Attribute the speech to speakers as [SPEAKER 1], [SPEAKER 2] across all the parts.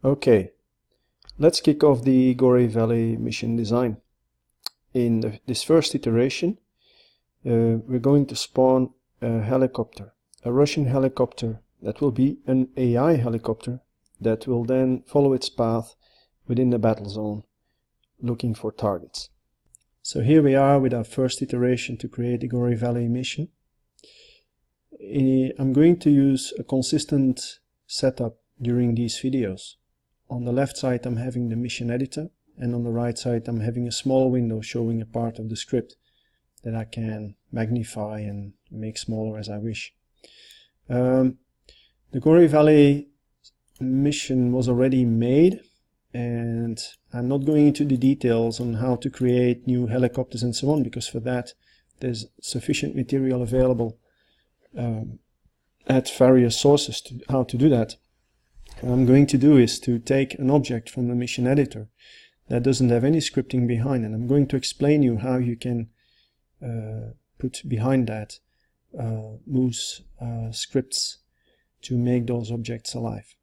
[SPEAKER 1] Okay, let's kick off the Gori Valley mission design. In this first iteration, we're going to spawn a helicopter, a Russian helicopter that will be an AI helicopter that will then follow its path within the battle zone, looking for targets. So here we are with our first iteration to create the Gori Valley mission. I'm going to use a consistent setup during these videos. On the left side I'm having the mission editor, and on the right side I'm having a small window showing a part of the script that I can magnify and make smaller as I wish. The Gori Valley mission was already made, and I'm not going into the details on how to create new helicopters and so on, because for that there's sufficient material available at various sources to how to do that. What I'm going to do is to take an object from the mission editor that doesn't have any scripting behind, and I'm going to explain you how you can put behind that moose scripts to make those objects alive.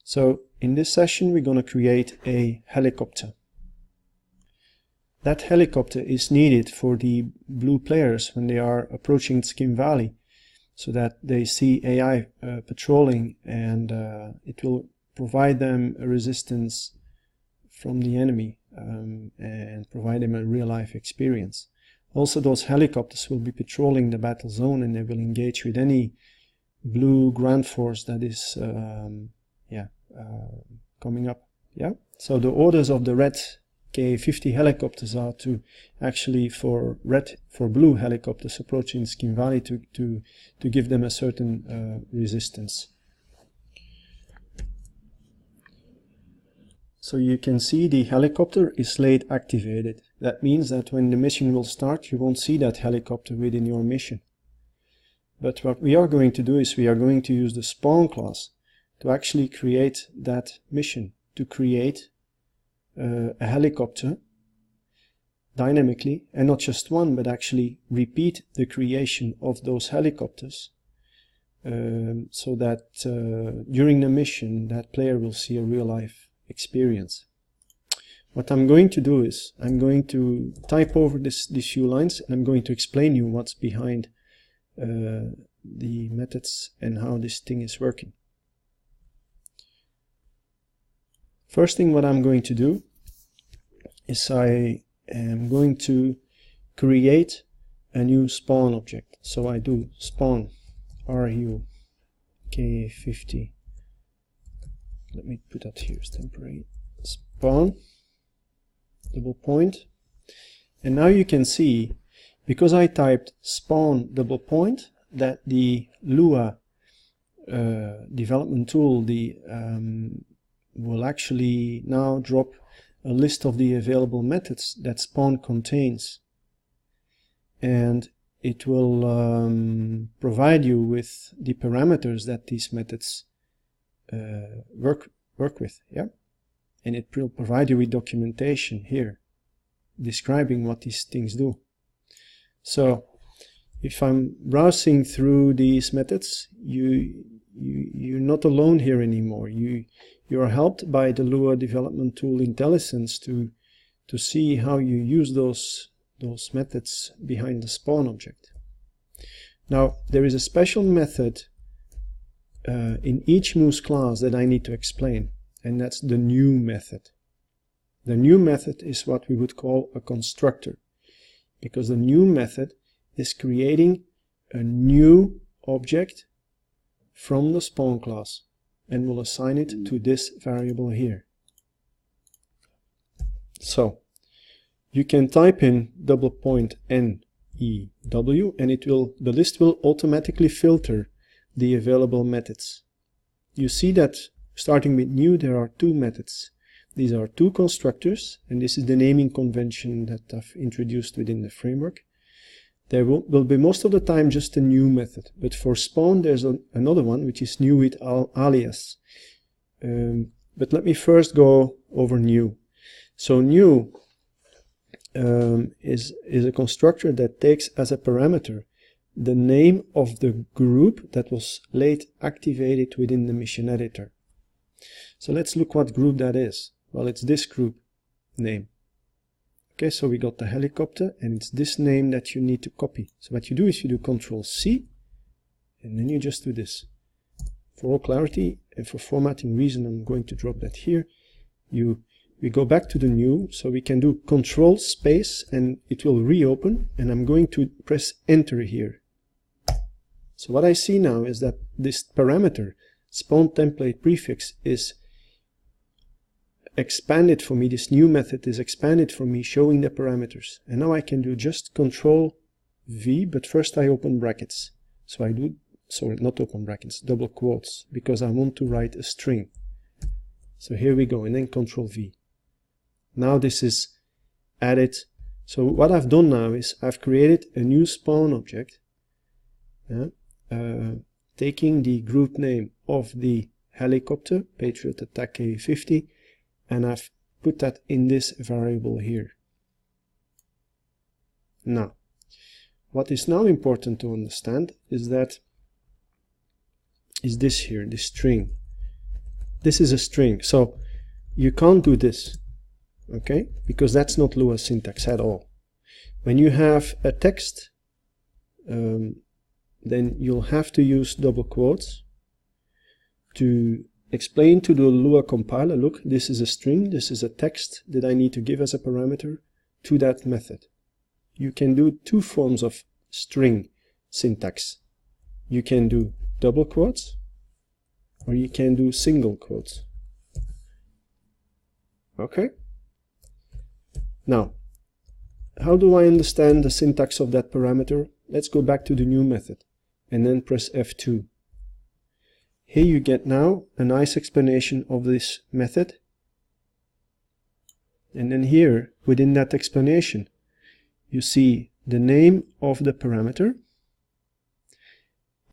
[SPEAKER 1] So in this session we're going to create a helicopter. That helicopter is needed for the blue players when they are approaching Gori Valley, so that they see AI patrolling, and it will provide them a resistance from the enemy and provide them a real-life experience. Also, those helicopters will be patrolling the battle zone, and they will engage with any blue ground force that is coming up. So the orders of the red K-50 helicopters are to actually for blue helicopters approaching Gori Valley to give them a certain resistance. So you can see the helicopter is late activated. That means that when the mission will start, you won't see that helicopter within your mission. But what we are going to do is we are going to use the spawn class to actually create that mission, to create a helicopter dynamically, and not just one, but actually repeat the creation of those helicopters, so that during the mission that player will see a real-life experience. What I'm going to do is I'm going to type over these few lines, and I'm going to explain you what's behind the methods and how this thing is working. First thing what I'm going to do is I am going to create a new spawn object. So I do spawn RU K50. Let me put that here as temporary. Spawn, double point. And now you can see, because I typed spawn double point, that the Lua development tool, will actually now drop a list of the available methods that spawn contains, and it will provide you with the parameters that these methods work with, and it will provide you with documentation here describing what these things do. So if I'm browsing through these methods, you're not alone here anymore. You are helped by the Lua development tool IntelliSense to see how you use those methods behind the spawn object. Now there is a special method in each moose class that I need to explain, and that's the new method. The new method is what we would call a constructor, because the new method is creating a new object from the spawn class and will assign it to this variable here. So you can type in double point NEW, and the list will automatically filter the available methods. You see that starting with new there are two methods. These are two constructors, and this is the naming convention that I've introduced within the framework. There will be most of the time just a new method, but for spawn there's another one which is new with alias. But let me first go over new. So new is a constructor that takes as a parameter the name of the group that was late activated within the mission editor. So let's look what group that is. Well, it's this group name. Okay, so we got the helicopter, and it's this name that you need to copy. So what you do is you do Control-C, and then you just do this. For all clarity and for formatting reason, I'm going to drop that here. We go back to the new, so we can do Control space, and it will reopen, and I'm going to press Enter here. So what I see now is that this parameter, spawn template prefix, is expanded for me. This new method is expanded for me, showing the parameters. And now I can do just Control V, but first I open brackets. So I do, sorry, not open brackets, double quotes, because I want to write a string. So here we go, and then Control V. Now this is added. So what I've done now is I've created a new spawn object, taking the group name of the helicopter, Patriot Attack K50, and I've put that in this variable here. Now, what is now important to understand is this here, this string. This is a string, so you can't do this, okay? Because that's not Lua syntax at all. When you have a text, then you'll have to use double quotes to explain to the Lua compiler, look, this is a string, this is a text that I need to give as a parameter to that method. You can do two forms of string syntax. You can do double quotes, or you can do single quotes. Okay? Now, how do I understand the syntax of that parameter? Let's go back to the new method and then press F2. Here you get now a nice explanation of this method. And then here, within that explanation, you see the name of the parameter.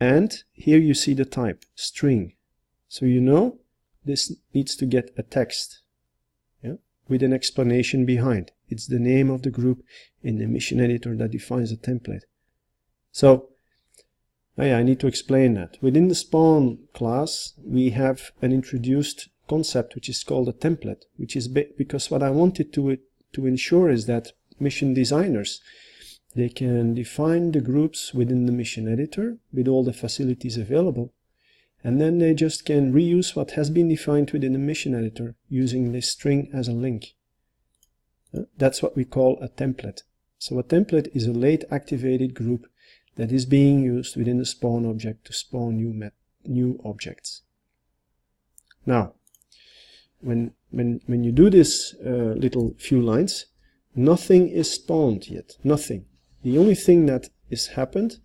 [SPEAKER 1] And here you see the type, string. So you know this needs to get a text, yeah, with an explanation behind. It's the name of the group in the mission editor that defines a template. So I need to explain that. Within the spawn class, we have an introduced concept which is called a template, which is because what I wanted to ensure is that mission designers, they can define the groups within the mission editor with all the facilities available, and then they just can reuse what has been defined within the mission editor using this string as a link. That's what we call a template. So a template is a late activated group that is being used within the spawn object to spawn new objects. Now, when you do this little few lines, nothing is spawned yet. Nothing. The only thing that is happened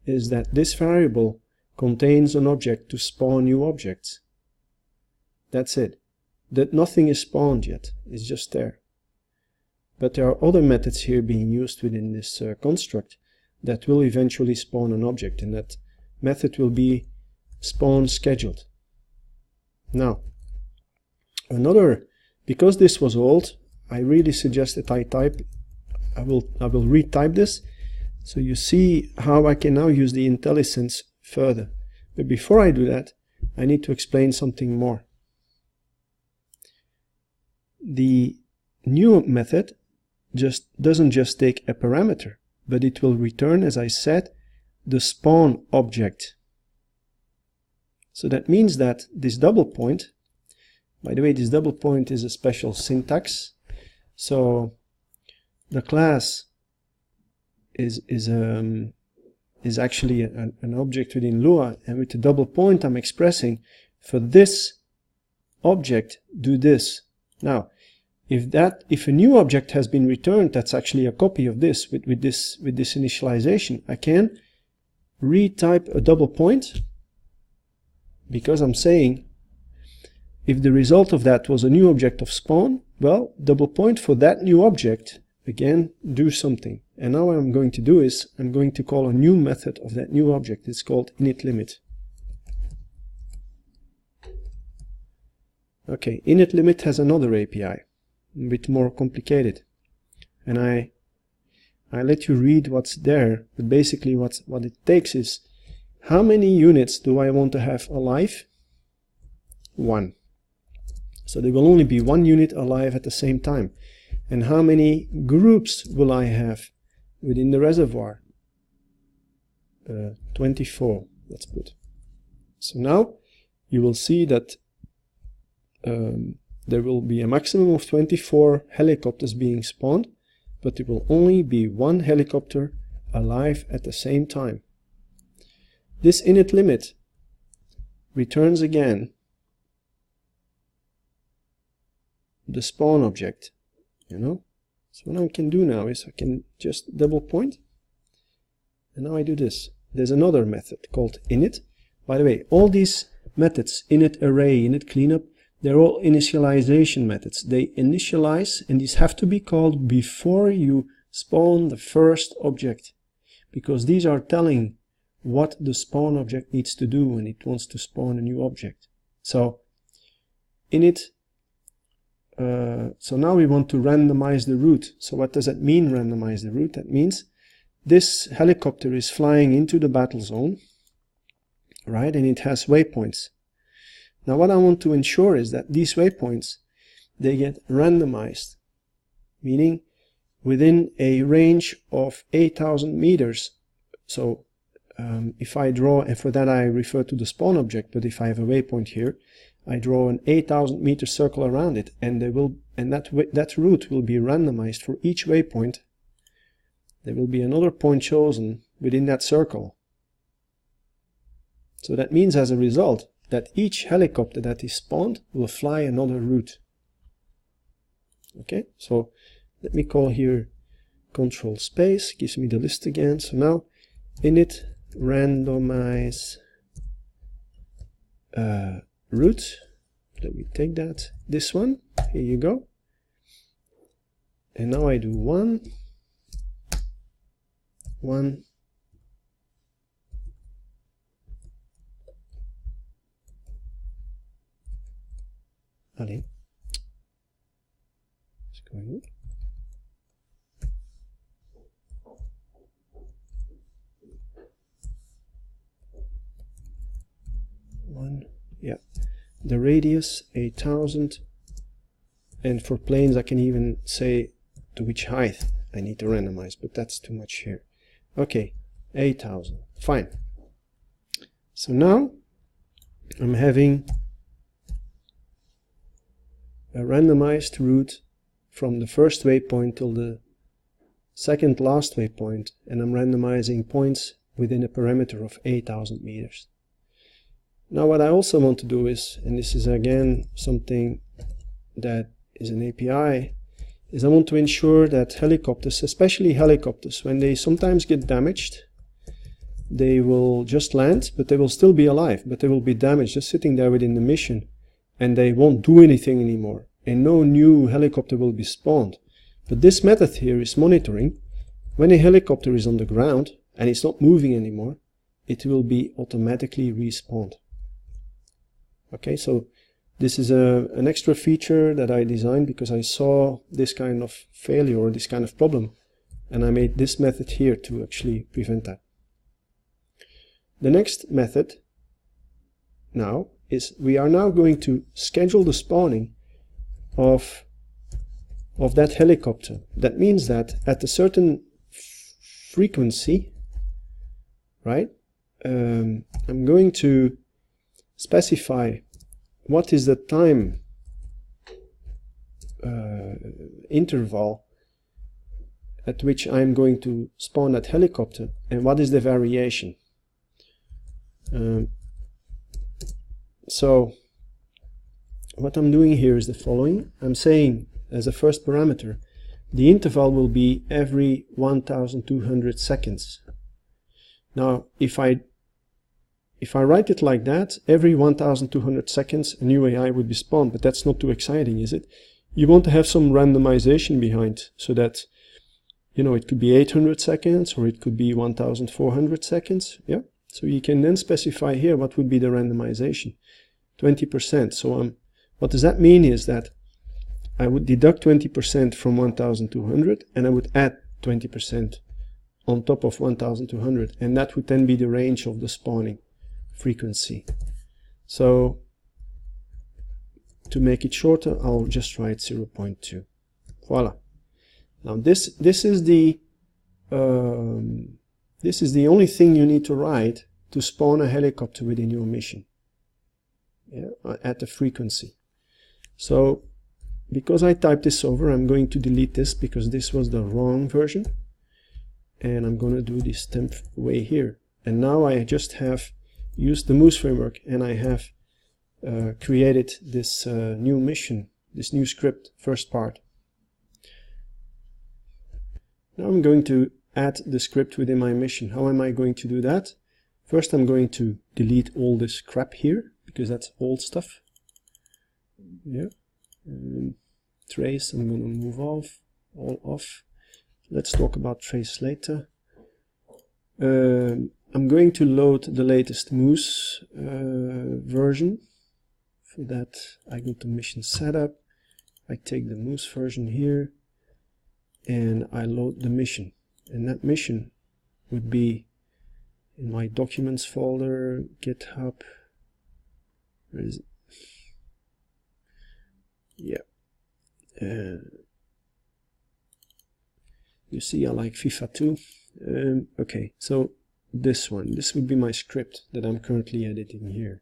[SPEAKER 1] is that this variable contains an object to spawn new objects. That's it. That nothing is spawned yet. It's just there. But there are other methods here being used within this construct that will eventually spawn an object, and that method will be spawn scheduled. Now, because this was old, I really suggest that I will retype this, so you see how I can now use the IntelliSense further. But before I do that, I need to explain something more. The new method doesn't just take a parameter, but it will return, as I said, the spawn object. So that means that this double point, by the way, this double point is a special syntax. So the class is actually an object within Lua, and with the double point I'm expressing, for this object, do this. Now, if a new object has been returned, that's actually a copy of this with this initialization, I can retype a double point, because I'm saying if the result of that was a new object of spawn, well, double point for that new object, again, do something. And now what I'm going to do is I'm going to call a new method of that new object. It's called initLimit. Okay, initLimit has another API, a bit more complicated, and I let you read what's there. But basically what it takes is, how many units do I want to have alive? 1. So there will only be one unit alive at the same time. And how many groups will I have within the reservoir? 24, let's put. So now you will see that there will be a maximum of 24 helicopters being spawned, but there will only be one helicopter alive at the same time. This init limit returns again the spawn object, So what I can do now is I can just double point, and now I do this. There's another method called init. By the way, all these methods, init array, init cleanup, they're all initialization methods. They initialize, and these have to be called before you spawn the first object, because these are telling what the spawn object needs to do when it wants to spawn a new object. So init, so now we want to randomize the route. So what does that mean, randomize the route? That means this helicopter is flying into the battle zone, right? And it has waypoints. Now what I want to ensure is that these waypoints, they get randomized, meaning within a range of 8,000 meters. So if I draw, and for that I refer to the spawn object, but if I have a waypoint here, I draw an 8,000 meter circle around it, and that route will be randomized for each waypoint. There will be another point chosen within that circle. So that means as a result that each helicopter that is spawned will fly another route. Okay, so let me call here control space, gives me the list again. So now init randomize route. Let me take that, this one, here you go. And now I do 1, 1, allez, it's going on. Yeah, the radius 8,000, and for planes I can even say to which height I need to randomize, but that's too much here. Okay, 8,000, fine. So now I'm having a randomized route from the first waypoint till the second last waypoint, and I'm randomizing points within a parameter of 8,000 meters. Now what I also want to do is, and this is again something that is an API, is I want to ensure that helicopters, especially helicopters, when they sometimes get damaged, they will just land, but they will still be alive, but they will be damaged, just sitting there within the mission, and they won't do anything anymore, and no new helicopter will be spawned. But this method here is monitoring. When a helicopter is on the ground and it's not moving anymore, it will be automatically respawned. Okay, so this is an extra feature that I designed because I saw this kind of failure or this kind of problem, and I made this method here to actually prevent that. The next method now is we are now going to schedule the spawning of that helicopter. That means that at a certain frequency, right, I'm going to specify what is the time interval at which I'm going to spawn that helicopter, and what is the variation. So what I'm doing here is the following. I'm saying as a first parameter, the interval will be every 1200 seconds. Now if I write it like that, every 1200 seconds a new AI would be spawned, but that's not too exciting, is it? You want to have some randomization behind, so that, you know, it could be 800 seconds or it could be 1400 seconds, yeah? So you can then specify here what would be the randomization, 20%. So what does that mean is that I would deduct 20% from 1200 and I would add 20% on top of 1200, and that would then be the range of the spawning frequency. So To make it shorter, I'll just write 0.2. Voila. Now this is the only thing you need to write to spawn a helicopter within your mission. Yeah, at the frequency. So because I typed this over, I'm going to delete this because this was the wrong version, and I'm going to do this temp way here. And now I just have used the Moose framework, and I have created this new mission, this new script, first part. Now I'm going to add the script within my mission. How am I going to do that? First, I'm going to delete all this crap here, because that's old stuff. Yeah. Trace, I'm going to move all off. Let's talk about trace later. I'm going to load the latest Moose version. For that, I go to mission setup. I take the Moose version here, and I load the mission. And that mission would be in my documents folder, GitHub. Where is it? Yeah. You see, I like FIFA 2. Okay, so this would be my script that I'm currently editing here.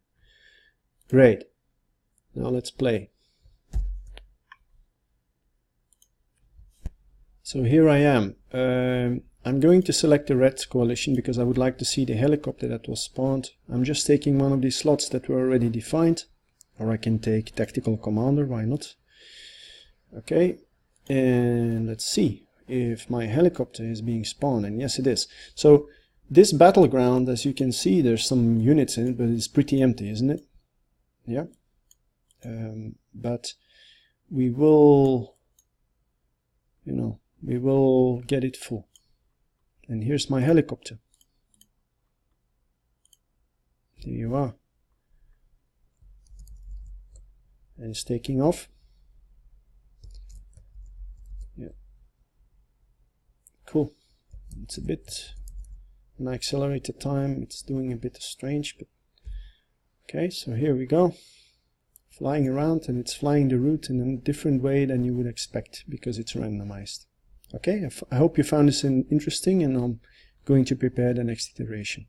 [SPEAKER 1] Great. Now let's play. So here I am. I'm going to select the red coalition because I would like to see the helicopter that was spawned. I'm just taking one of these slots that were already defined, or I can take tactical commander, why not? Okay, and let's see if my helicopter is being spawned, and yes it is. So this battleground, as you can see, there's some units in it, but it's pretty empty, isn't it? Yeah. But we will, we will get it full. And here's my helicopter. There you are. And it's taking off. Yeah. Cool. It's a bit, when I accelerate the time, it's doing a bit strange, but okay, so here we go. Flying around, and it's flying the route in a different way than you would expect because it's randomized. Okay, I hope you found this interesting, and I'm going to prepare the next iteration.